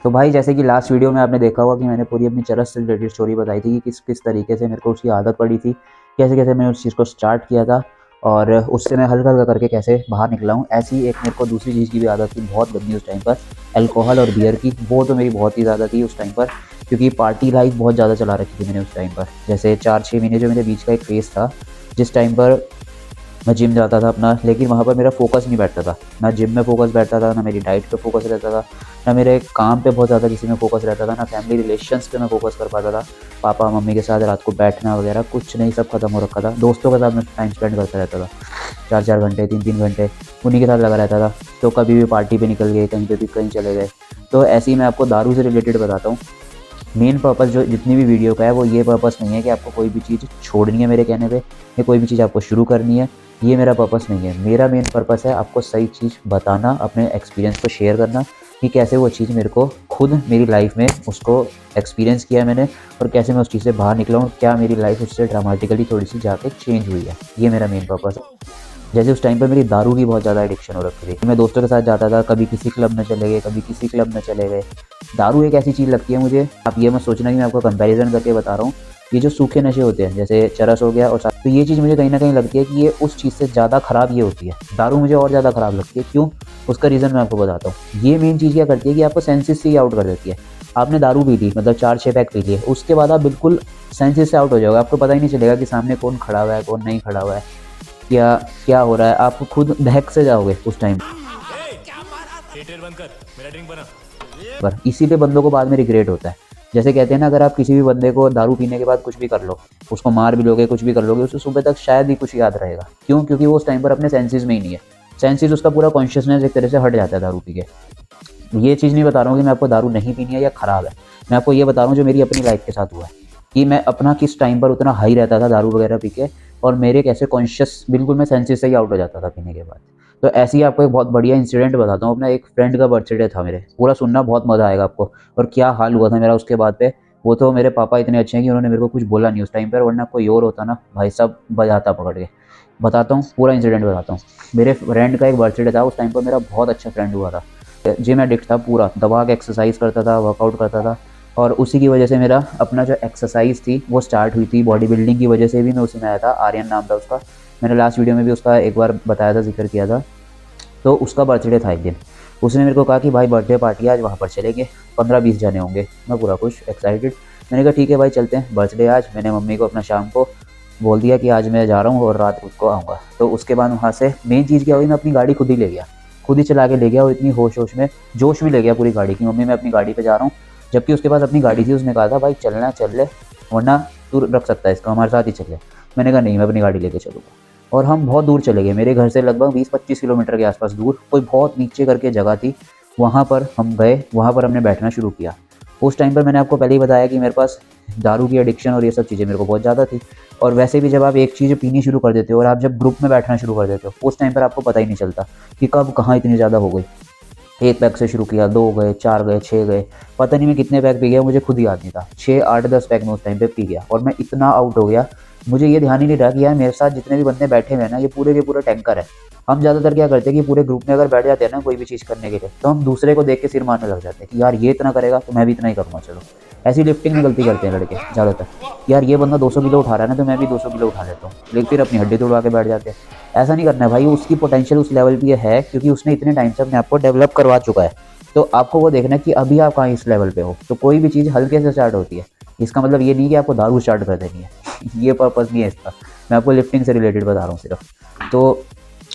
तो भाई जैसे कि लास्ट वीडियो में आपने देखा होगा कि मैंने पूरी अपनी चरस से रिलेटेड स्टोरी बताई थी कि किस किस तरीके से मेरे को उसकी आदत पड़ी थी, कैसे कैसे मैंने उस चीज़ को स्टार्ट किया था और उससे मैं हल्का हल्का करके कैसे बाहर निकला हूँ। ऐसी एक मेरे को दूसरी चीज़ की भी आदत थी बहुत गंदी उस टाइम पर, अल्कोहल और बियर की। वो तो मेरी बहुत ही ज़्यादा थी उस टाइम पर, क्योंकि पार्टी लाइफ बहुत ज़्यादा चला रखी थी मैंने उस टाइम पर। जैसे 4-6 महीने जो मेरे बीच का एक फेज़ था, जिस टाइम पर मैं जिम जाता था अपना, लेकिन वहाँ पर मेरा फोकस नहीं बैठता था। ना जिम में फोकस बैठता था, ना मेरी डाइट पे फोकस रहता था, ना मेरे काम पे बहुत ज़्यादा किसी में फोकस रहता था, ना फैमिली रिलेशंस पे मैं फोकस कर पाता था। पापा मम्मी के साथ रात को बैठना वगैरह कुछ नहीं, सब खत्म हो रखा था। दोस्तों के साथ मैं टाइम स्पेंड करता रहता था, 4-4 घंटे 3-3 घंटे उन्हीं के साथ लगा रहता था। तो कभी भी पार्टी पे निकल गए, कहीं पे भी कहीं चले गए। तो ऐसे ही मैं आपको दारू से रिलेटेड बताता हूँ। मेन पर्पस जो जितनी भी वीडियो का है वो ये पर्पस नहीं है कि आपको कोई भी चीज़ छोड़नी है मेरे कहने पे, या कोई भी चीज़ आपको शुरू करनी है। ये मेरा पर्पस नहीं है। मेरा मेन पर्पस है आपको सही चीज़ बताना, अपने एक्सपीरियंस को शेयर करना कि कैसे वो चीज़ मेरे को खुद मेरी लाइफ में उसको एक्सपीरियंस किया है मैंने, और कैसे मैं उस चीज़ से बाहर निकला हूँ, क्या मेरी लाइफ उससे ड्रामेटिकली थोड़ी सी जाके चेंज हुई है। ये मेरा मेन पर्पस है। जैसे उस टाइम पर मेरी दारू की बहुत ज़्यादा एडिक्शन हो रखी थी। मैं दोस्तों के साथ जाता था, कभी किसी क्लब में चले गए, कभी किसी क्लब में चले गए। दारू एक ऐसी चीज़ लगती है मुझे, आप ये मत सोचना कि मैं आपको कंपैरिजन करके बता रहा हूँ। ये जो सूखे नशे होते हैं जैसे चरस हो गया और तो ये चीज़ मुझे कहीं ना कहीं लगती है कि ये उस चीज़ से ज़्यादा ख़राब ये होती है। दारू मुझे और ज़्यादा ख़राब लगती है। क्यों? उसका रीज़न मैं आपको बताता हूँ। ये मेन चीज़ क्या करती है कि आपको सेंसेस से ही आउट कर देती है। आपने दारू पी ली, मतलब 4-6 पैक पी लिए, उसके बाद आप बिल्कुल सेंसेस से आउट हो जाओगे। आपको पता ही नहीं चलेगा कि सामने कौन खड़ा हुआ है, कौन नहीं खड़ा हुआ है, क्या क्या हो रहा है। आप खुद बहक से जाओगे उस टाइम पर। इसीलिए बंदों को बाद में रिग्रेट होता है। जैसे कहते हैं ना, अगर आप किसी भी बंदे को दारू पीने के बाद कुछ भी कर लो, उसको मार भी लोगे, कुछ भी कर लोगे, उसे सुबह तक शायद ही कुछ याद रहेगा। क्यों? क्योंकि वो उस टाइम पर अपने सेंसेस में ही नहीं है। सेंसेस उसका पूरा कॉन्शियसनेस एक तरह से हट जाता है दारू पी के। ये चीज़ नहीं बता रहा हूँ कि मैं आपको दारू नहीं पीनी है या ख़राब है। मैं आपको ये बता रहा हूँ जो मेरी अपनी लाइफ के साथ हुआ है, कि मैं अपना किस टाइम पर उतना हाई रहता था दारू वगैरह पी के, और मेरे कैसे कॉन्शियस बिल्कुल मैं सेंसेस से ही आउट हो जाता था पीने के बाद। तो ऐसे ही आपको एक बहुत बढ़िया इंसिडेंट बताता हूँ। अपना एक फ्रेंड का बर्थडे था मेरे, पूरा सुनना, बहुत मज़ा आएगा आपको। और क्या हाल हुआ था मेरा उसके बाद पे। वो तो मेरे पापा इतने अच्छे हैं कि उन्होंने मेरे को कुछ बोला नहीं उस टाइम पर, वरना कोई और होता ना भाई साहब बजाता पकड़ के। बताता हूँ, पूरा इंसिडेंट बताता हूँ। मेरे फ्रेंड का एक बर्थडे था, उस टाइम पर मेरा बहुत अच्छा फ्रेंड हुआ था। जिम एडिक्ट था पूरा, दबा के एक्सरसाइज करता था, वर्कआउट करता था, और उसी की वजह से मेरा अपना जो एक्सरसाइज थी वो स्टार्ट हुई थी। बॉडी बिल्डिंग की वजह से भी मैं उसी में आया था। आर्यन नाम था उसका। मैंने लास्ट वीडियो में भी उसका एक बार बताया था, जिक्र किया था। तो उसका बर्थडे था एक दिन। उसने मेरे को कहा कि भाई बर्थडे पार्टी आज वहाँ पर चलेंगे, 15-20 जने होंगे। मैं पूरा खुश, एक्साइटेड। मैंने कहा ठीक है भाई चलते हैं, बर्थडे आज। मैंने मम्मी को अपना शाम को बोल दिया कि आज मैं जा रहा हूँ और रात को आऊँगा। तो उसके बाद वहाँ से मेन चीज़ क्या हुई, मैं अपनी गाड़ी खुद ही ले गया, खुद ही चला के ले गया। और इतनी होश होश में जोश में ले गया पूरी गाड़ी की, मम्मी मैं अपनी गाड़ी पे जा रहा हूँ। जबकि उसके पास अपनी गाड़ी थी। उसने कहा था भाई चलना चल ले, वरना तू रख सकता है इसको, हमारे साथ ही चल ले। मैंने कहा नहीं, मैं अपनी गाड़ी लेके चलूँगा। और हम बहुत दूर चले गए, मेरे घर से लगभग 20-25 किलोमीटर के आसपास दूर, कोई बहुत नीचे करके जगह थी। वहाँ पर हम गए, वहाँ पर हमने बैठना शुरू किया। उस टाइम पर मैंने आपको पहले ही बताया कि मेरे पास दारू की एडिक्शन और ये सब चीज़ें मेरे को बहुत ज़्यादा थी। और वैसे भी जब आप एक चीज़ पीनी शुरू कर देते हो और आप जब ग्रुप में बैठना शुरू कर देते हो, उस टाइम पर आपको पता ही नहीं चलता कि कब कहाँ इतनी ज़्यादा हो गई। 1 पैक से शुरू किया, 2 गए, 4 गए, 6 गए, पता नहीं मैं कितने पैक पी गया, मुझे खुद ही याद नहीं था। 6, 8, 10 पैक मैं उस टाइम पे पी गया, और मैं इतना आउट हो गया, मुझे ये ध्यान ही नहीं रहा कि यार मेरे साथ जितने भी बंदे बैठे हुए हैं ना, ये पूरे के पूरे टैंकर है। हम ज़्यादातर क्या करते हैं कि पूरे ग्रुप में अगर बैठ जाते हैं ना कोई भी चीज़ करने के लिए, तो हम दूसरे को देख के सिर मारने लग जाते हैं कि यार ये इतना करेगा तो मैं भी इतना ही करूँगा, चलो। ऐसी लिफ्टिंग में गलती करते हैं लड़के ज़्यादातर। यार ये बंदा 200 किलो उठा रहा है ना, तो मैं भी 200 किलो उठा लेता हूँ, लेकिन फिर अपनी हड्डी तोड़वा के बैठ जाते हैं। ऐसा नहीं करना है भाई। उसकी पोटेंशियल उस लेवल पे है, क्योंकि उसने इतने टाइम से अपने आप को डेवलप करवा चुका है। तो आपको वो देखना है कि अभी आप कहाँ इस लेवल पे हो। तो कोई भी चीज़ हल्के से स्टार्ट होती है। इसका मतलब ये नहीं कि आपको दारू स्टार्ट कर देनी है ये पर्पज़ नहीं है इसका। मैं आपको लिफ्टिंग से रिलेटेड बता रहा हूँ सिर्फ। तो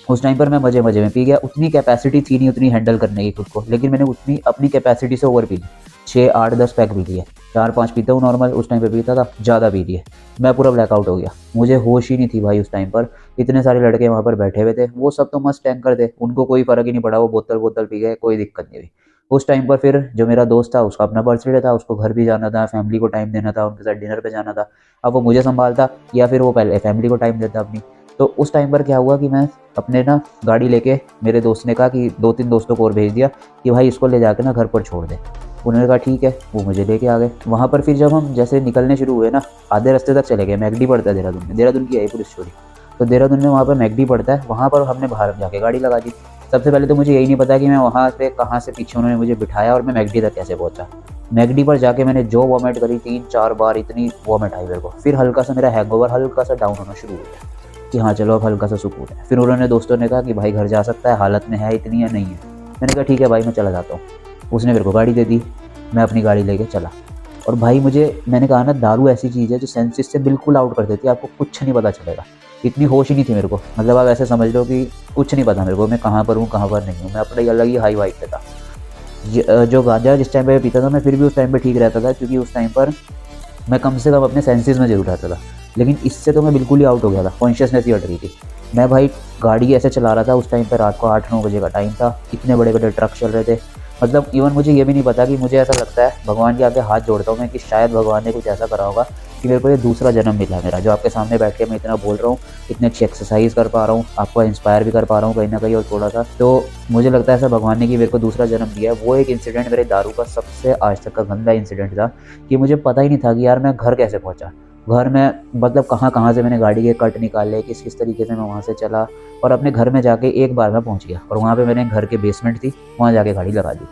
उस टाइम पर मैं मज़े मज़े में पी गया। उतनी कैपेसिटी थी नहीं उतनी हैंडल करने की खुद को, लेकिन मैंने उतनी अपनी कैपेसिटी से ओवर पी ली। 6, 8, 10 पैक पी लिए। 4-5 पीता हूँ नॉर्मल, उस टाइम पे पीता था, ज़्यादा पी लिए। मैं पूरा ब्लैकआउट हो गया, मुझे होश ही नहीं थी भाई उस टाइम पर। इतने सारे लड़के वहाँ पर बैठे हुए थे, वो सब तो मस्त टैंकर थे, उनको कोई फ़र्क ही नहीं पड़ा, वो बोतल बोतल पी गए, कोई दिक्कत नहीं हुई। उस टाइम पर फिर जो मेरा दोस्त था उसका अपना बर्थडे था, उसको घर भी जाना था, फैमिली को टाइम देना था, उनके साथ डिनर पे जाना था। अब वो मुझे संभालता या फिर वो पहले फैमिली को टाइम देता अपनी। तो उस टाइम पर क्या हुआ कि मैं अपने ना गाड़ी लेके, मेरे दोस्त ने कहा कि 2-3 दोस्तों को और भेज दिया कि भाई इसको ले जाकर ना घर पर छोड़ दे। उन्होंने कहा ठीक है, वो मुझे लेके आ गए। वहाँ पर फिर जब हम जैसे निकलने शुरू हुए ना, आधे रास्ते तक चले गए। मैकडी पड़ता है देहरादून में, देहरादून की है पूरी स्टोरी। तो देहरादून में वहाँ पर मैकडी पड़ता है, वहाँ पर हमने बाहर जाके गाड़ी लगा दी। सबसे पहले तो मुझे यही नहीं पता कि मैं वहाँ पे कहाँ से पीछे उन्होंने मुझे बिठाया और मैं मैकडी तक कैसे पहुँचा। मैकडी पर जाके मैंने जो वॉमिट करी 3-4 बार, इतनी वॉमिट आई मेरे को। फिर हल्का सा मेरा हैंगओवर हल्का सा डाउन होना शुरू हो गया कि हाँ चलो अब हल्का सा सुकून है। फिर उन्होंने दोस्तों ने कहा कि भाई घर जा सकता है, हालत में है इतनी या नहीं है। मैंने कहा ठीक है भाई मैं चला जाता हूँ। उसने मेरे को गाड़ी दे दी, मैं अपनी गाड़ी लेके चला। और भाई मैंने कहा ना, दारू ऐसी चीज़ है जो सेंसेस से बिल्कुल आउट कर देती है, आपको कुछ नहीं पता चलेगा। इतनी होश ही नहीं थी मेरे को, मतलब आप ऐसे समझ लो कि कुछ नहीं पता मेरे को, मैं कहाँ पर हूँ कहाँ पर नहीं हूँ। मैं अपने अलग ही हाई वाइब पे था। जो गांजा जिस टाइम पे पीता था मैं, फिर भी उस टाइम पे ठीक रहता था, क्योंकि उस टाइम पर मैं कम से कम अपने सेंसेस में जरूर रहता था। लेकिन इससे तो मैं बिल्कुल ही आउट हो गया था, कॉन्शियसनेस ही हट रही थी। मैं भाई गाड़ी ऐसे चला रहा था, उस टाइम पर रात को 8-9 बजे का टाइम था, इतने बड़े बड़े ट्रक चल रहे थे। मतलब इवन मुझे ये भी नहीं पता कि, मुझे ऐसा लगता है भगवान के आगे हाथ जोड़ता हूँ मैं कि शायद भगवान ने कुछ ऐसा करा होगा कि मेरे को ये दूसरा जन्म मिला मेरा, जो आपके सामने बैठ के मैं इतना बोल रहा हूँ, इतनी अच्छी एक्सरसाइज कर पा रहा हूँ, आपको इंस्पायर भी कर पा रहा हूँ कहीं ना कहीं और थोड़ा सा। तो मुझे लगता है ऐसा भगवान ने कि मेरे को दूसरा जन्म दिया है। वो एक इंसिडेंट मेरे दारू का सबसे आज तक का गंदा इंसिडेंट था कि मुझे पता ही नहीं था कि यार मैं घर कैसे पहुँचा। घर में मतलब कहाँ कहाँ से मैंने गाड़ी के कट निकाले, किस किस तरीके से मैं वहाँ से चला, और अपने घर में जाके एक बार मैं पहुँच गया। और वहाँ पे मैंने घर के बेसमेंट थी, वहाँ जाके गाड़ी लगा दी।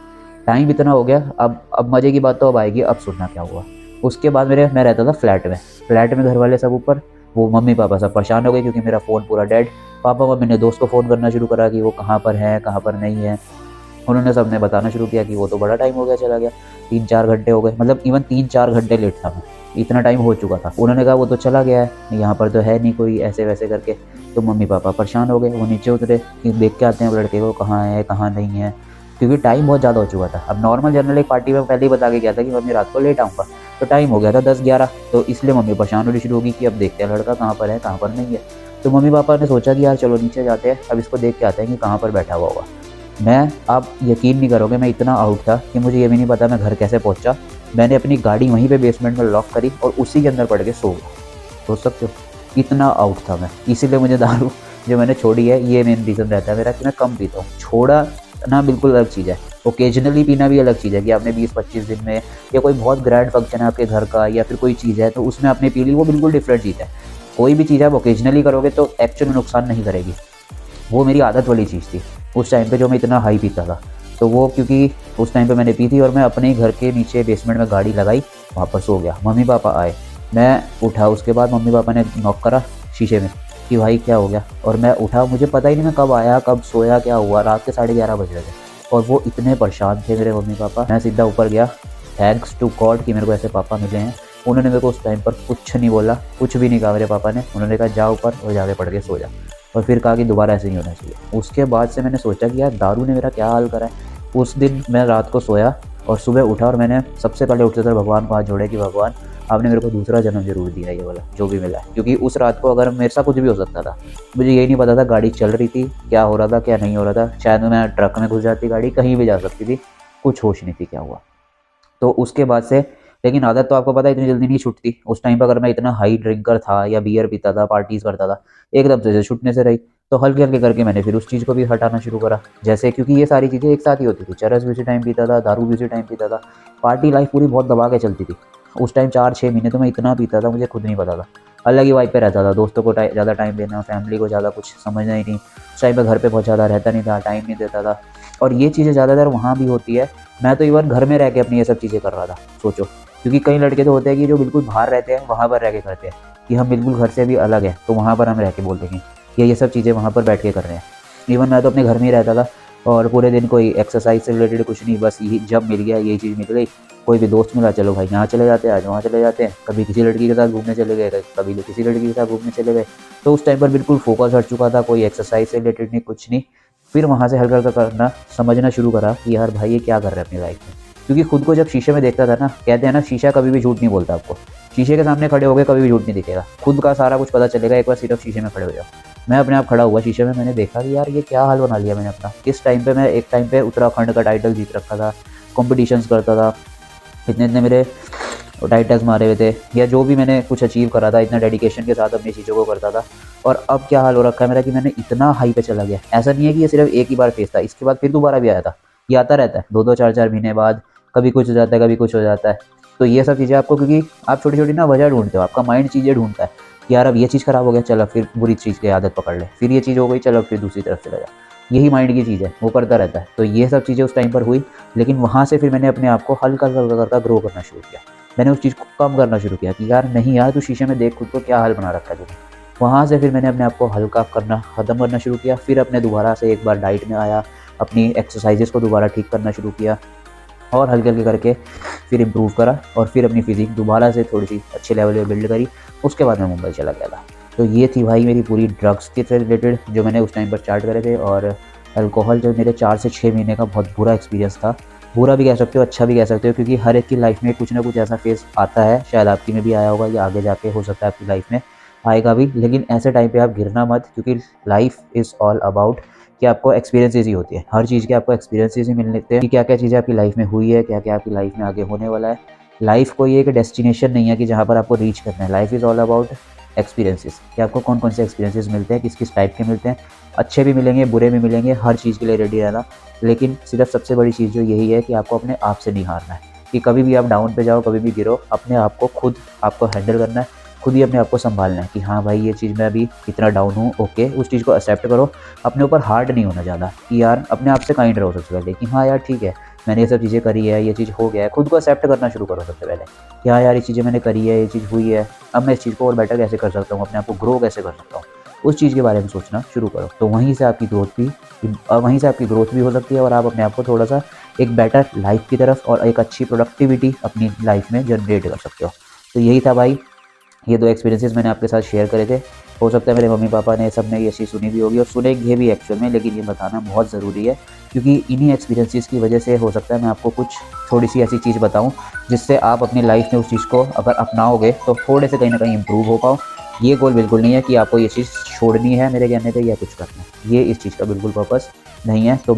टाइम इतना हो गया। अब मज़े की बात तो अब आएगी, अब सुनना क्या हुआ। उसके बाद मैं रहता था फ्लैट में घर वाले सब ऊपर, वो मम्मी पापा सब परेशान हो गए क्योंकि मेरा फ़ोन पूरा डेड। पापा मम्मी ने दोस्त को फ़ोन करना शुरू करा कि वो कहाँ पर है कहाँ पर नहीं है। उन्होंने सबने बताना शुरू किया कि वो तो बड़ा टाइम हो गया चला गया, 3-4 घंटे हो गए, मतलब इवन 3-4 घंटे लेट था मैं, इतना टाइम हो चुका था। उन्होंने कहा वो तो चला गया है, यहाँ पर तो है नहीं कोई, ऐसे वैसे करके। तो मम्मी पापा परेशान हो गए, वो नीचे उतरे कि देख के आते हैं लड़के को कहाँ है कहाँ नहीं है, क्योंकि टाइम बहुत ज़्यादा हो चुका था। अब नॉर्मल जनरल एक पार्टी में पहले ही बता के गया था कि मम्मी रात को लेट आऊँगा, तो टाइम हो गया था 10-11, तो इसलिए मम्मी परेशान होनी शुरू होगी कि अब देखते हैं लड़का कहाँ पर है कहाँ पर नहीं है। तो मम्मी पापा ने सोचा कि यार चलो नीचे जाते हैं, अब इसको देख के आते हैं कि कहाँ पर बैठा हुआ होगा। मैं, आप यकीन नहीं करोगे, मैं इतना आउट था कि मुझे ये भी नहीं पता मैं घर कैसे पहुंचा। मैंने अपनी गाड़ी वहीं पे बेसमेंट में लॉक करी और उसी के अंदर पड़ के सो गया। सोच सकते हो, इतना आउट था मैं। इसीलिए मुझे दारू जो मैंने छोड़ी है, ये मेन रीज़न रहता है मेरा कि मैं कम पीता हूँ। छोड़ा ना बिल्कुल अलग चीज़ है, ओकेजनली पीना भी अलग चीज़ है कि आपने 20-25 दिन में, या कोई बहुत ग्रैंड फंक्शन है आपके घर का या फिर कोई चीज़ है तो उसमें आपने पी ली, वो बिल्कुल डिफरेंट चीज़ है। कोई भी चीज़ आप ओकेजनली करोगे तो एक्चुअल में नुकसान नहीं करेगी। वो मेरी आदत वाली चीज़ थी उस टाइम पे, जो मैं इतना हाई पीता था। तो वो क्योंकि उस टाइम पे मैंने पी थी और मैं अपने ही घर के नीचे बेसमेंट में गाड़ी लगाई, वहाँ पर सो गया। मम्मी पापा आए, मैं उठा, उसके बाद मम्मी पापा ने नॉक करा शीशे में कि भाई क्या हो गया। और मैं उठा, मुझे पता ही नहीं मैं कब आया कब सोया क्या हुआ। रात के 11:30 बज रहे थे और वो इतने परेशान थे मेरे मम्मी पापा। मैं सीधा ऊपर गया, थैंक्स टू गॉड कि मेरे को ऐसे पापा मिले हैं। उन्होंने मेरे को उस टाइम पर कुछ नहीं बोला, कुछ भी नहीं कहा मेरे पापा ने। उन्होंने कहा जा ऊपर और जाके पढ़ के सो जा, और फिर कहा कि दोबारा ऐसे नहीं होना चाहिए। उसके बाद से मैंने सोचा कि यार दारू ने मेरा क्या हाल करा है। उस दिन मैं रात को सोया और सुबह उठा और मैंने सबसे पहले उठते थे भगवान को हाथ जोड़े कि भगवान आपने मेरे को दूसरा जन्म जरूर दिया, ये वाला जो भी मिला है। क्योंकि उस रात को अगर मेरे साथ कुछ भी हो सकता था, मुझे यही नहीं पता था गाड़ी चल रही थी, क्या हो रहा था क्या नहीं हो रहा था। शायद मैं ट्रक में घुस जाती, गाड़ी कहीं भी जा सकती थी, कुछ होश नहीं थी क्या हुआ। तो उसके बाद से, लेकिन आदत तो आपको पता है इतनी जल्दी नहीं छूटती। उस टाइम पर अगर मैं इतना हाई ड्रिंकर था या बियर पीता था, पार्टीज करता था, एकदम से छूटने से रही। तो हल्के हल्के करके मैंने फिर उस चीज़ को भी हटाना शुरू करा। जैसे क्योंकि ये सारी चीज़ें एक साथ ही होती थी, चरस भी उसी टाइम पीता था, दारू भी उसी टाइम पीता था, पार्टी लाइफ पूरी बहुत दबा के चलती थी। उस टाइम 4-6 महीने तो मैं इतना पीता था, मुझे खुद नहीं पता था। अलग ही वाइब पे रहता था, दोस्तों को ज़्यादा टाइम देना, फैमिली को ज़्यादा कुछ समझना ही नहीं। उस टाइम पर घर पे पहुँचाता रहता नहीं था, टाइम नहीं देता था। और ये चीज़ें ज़्यादातर वहाँ भी होती है। मैं तो इवन घर में रह के अपनी ये सब चीज़ें कर रहा था, सोचो। क्योंकि कई लड़के तो होते हैं कि जो बिल्कुल बाहर रहते हैं, वहाँ पर रह के करते हैं कि हम बिल्कुल घर से भी अलग है, तो वहाँ पर हम रह के बोल देंगे ये सब चीज़ें वहाँ पर बैठ के कर रहे हैं। इवन मैं तो अपने घर में ही रहता था और पूरे दिन कोई एक्सरसाइज से रिलेटेड कुछ नहीं, बस यही जब मिल गया यही चीज़ मिल गई। कोई भी दोस्त मिला, चलो भाई यहाँ चले जाते हैं, आज वहाँ चले जाते हैं। कभी किसी लड़की के साथ घूमने चले गए, कभी किसी लड़की के साथ घूमने चले गए। तो उस टाइम पर बिल्कुल फोकस हट चुका था, कोई एक्सरसाइज से रिलेटेड नहीं, कुछ नहीं। फिर वहाँ से हल्का हल्का करना समझना शुरू करा कि यार भाई ये क्या कर रहे हैं अपनी लाइफ में। क्योंकि खुद को जब शीशे में देखता था ना, कहते हैं ना शीशा कभी भी झूठ नहीं बोलता आपको। शीशे के सामने खड़े हो गए कभी भी झूठ नहीं दिखेगा, खुद का सारा कुछ पता चलेगा एक बार सिर्फ शीशे में खड़े हो जाओ। मैं अपने आप खड़ा हुआ शीशे में, मैंने देखा कि यार ये क्या हाल बना लिया मैंने अपना। इस टाइम पे मैं एक टाइम पे उत्तराखंड का टाइटल जीत रखा था, कॉम्पिटिशन्स करता था, इतने मेरे टाइटल्स मारे हुए थे, या जो भी मैंने कुछ अचीव करा था इतना डेडिकेशन के साथ अपनी चीज़ों को करता था। और अब क्या हाल हो रखा है मेरा कि मैंने इतना हाई पे चला गया। ऐसा नहीं है कि ये सिर्फ एक ही बार फेस था, इसके बाद फिर दोबारा भी आया था। ये आता रहता है 2-2 4-4 महीने बाद, कभी कुछ हो जाता है कभी कुछ हो जाता है। तो ये सब चीज़ें आपको, क्योंकि आप छोटी छोटी ना वजह ढूंढते हो, आपका माइंड चीज़ें ढूंढता है कि यार अब ये चीज़ खराब हो गया, चलो फिर बुरी चीज़ की आदत पकड़ ले, फिर ये चीज़ हो गई, चलो फिर दूसरी तरफ चला जा। यही माइंड की चीज़ है, वो करता रहता है। तो ये सब चीज़ें उस टाइम पर हुई, लेकिन वहाँ से फिर मैंने अपने आप को हल्का-हल्का ग्रो करना शुरू किया। मैंने उस चीज़ को कम करना शुरू किया कि यार नहीं यार, तू शीशे में देख खुद को क्या हाल बना रखा है तूने। वहाँ से फिर मैंने अपने आप को हल्का करना ख़त्म करना शुरू किया। फिर अपने दोबारा से एक बार डाइट में आया, अपनी एक्सरसाइज़ेज़ को दोबारा ठीक करना शुरू किया और हल्के-हल्के करके फिर इम्प्रूव करा और फिर अपनी फ़िज़ीक दोबारा से थोड़ी-सी अच्छे लेवल पे बिल्ड करी। उसके बाद मैं मुंबई चला गया था। तो ये थी भाई मेरी पूरी ड्रग्स के से रिलेटेड जो मैंने उस टाइम पर स्टार्ट करे थे। और अल्कोहल जो मेरे 4 से 6 महीने का बहुत बुरा एक्सपीरियंस था। बुरा भी कह सकते हो, अच्छा भी कह सकते हो, क्योंकि हर एक की लाइफ़ में कुछ ना कुछ ऐसा फ़ेज़ आता है। शायद आपकी में भी आया होगा या आगे जाके हो सकता है आपकी लाइफ़ में आएगा भी। लेकिन ऐसे टाइम पे आप गिरना मत, क्योंकि लाइफ़ इज़ ऑल अबाउट कि आपको एक्सपीरियंसेस ही होती है। हर चीज़ के आपको एक्सपीरियंसेस ही मिलते हैं कि क्या-क्या चीज़ें आपकी लाइफ़ में हुई है, क्या-क्या आपकी लाइफ़ में आगे होने वाला है। लाइफ़ कोई एक डेस्टिनेशन नहीं है कि जहाँ पर आपको रीच करना है। Life is all about experiences कि आपको कौन-कौन से एक्सपीरियंसेस मिलते हैं, किस-किस टाइप के मिलते हैं। अच्छे भी मिलेंगे, बुरे भी मिलेंगे, हर चीज़ के लिए रेडी रहना। लेकिन सिर्फ़ सबसे बड़ी चीज़ जो यही है कि आपको अपने आप से नहीं हारना है कि कभी भी आप डाउन पे जाओ, कभी भी गिरो, अपने आप को खुद आपको हैंडल करना है। खुद ही अपने आप को सँभालना है कि हाँ भाई, ये चीज़ मैं अभी इतना डाउन हूँ, ओके, उस चीज़ को एक्सेप्ट करो। अपने ऊपर हार्ड नहीं होना ज़्यादा कि यार, अपने आप से काइंड रहो सबसे पहले कि हाँ यार ठीक है, मैंने ये सब चीज़ें करी है, ये चीज़ हो गया है। खुद को एक्सेप्ट करना शुरू करो सबसे पहले कि हाँ यार, ये चीज़ें मैंने करी है, ये चीज़ हुई है, अब मैं इस चीज़ को और बेटर कैसे कर सकता हूँ, अपने आप को ग्रो कैसे कर सकता हूँ, उस चीज़ के बारे में सोचना शुरू करो। तो वहीं से आपकी ग्रोथ भी हो सकती है और आप अपने आप को थोड़ा-सा एक बेटर लाइफ़ की तरफ और एक अच्छी प्रोडक्टिविटी अपनी लाइफ़ में जनरेट कर सकते हो। तो यही था भाई, ये 2 एक्सपीरियंसेस मैंने आपके साथ शेयर करे थे। हो सकता है मेरे मम्मी-पापा ने सबने ये चीज़ सुनी भी होगी और सुनेंगे भी एक्चुअल में, लेकिन ये बताना बहुत ज़रूरी है क्योंकि इन्हीं एक्सपीरियंसेस की वजह से हो सकता है मैं आपको कुछ थोड़ी-सी ऐसी चीज़ बताऊँ, जिससे आप अपनी लाइफ़ में उस चीज़ को अगर अपनाओगे तो थोड़े से कहीं न कहीं इम्प्रूव हो पाओ। ये गोल बिल्कुल नहीं है कि आपको ये चीज़ छोड़नी है मेरे कहने पे या कुछ करना है। ये इस चीज़ का बिल्कुल पर्पस नहीं है। तो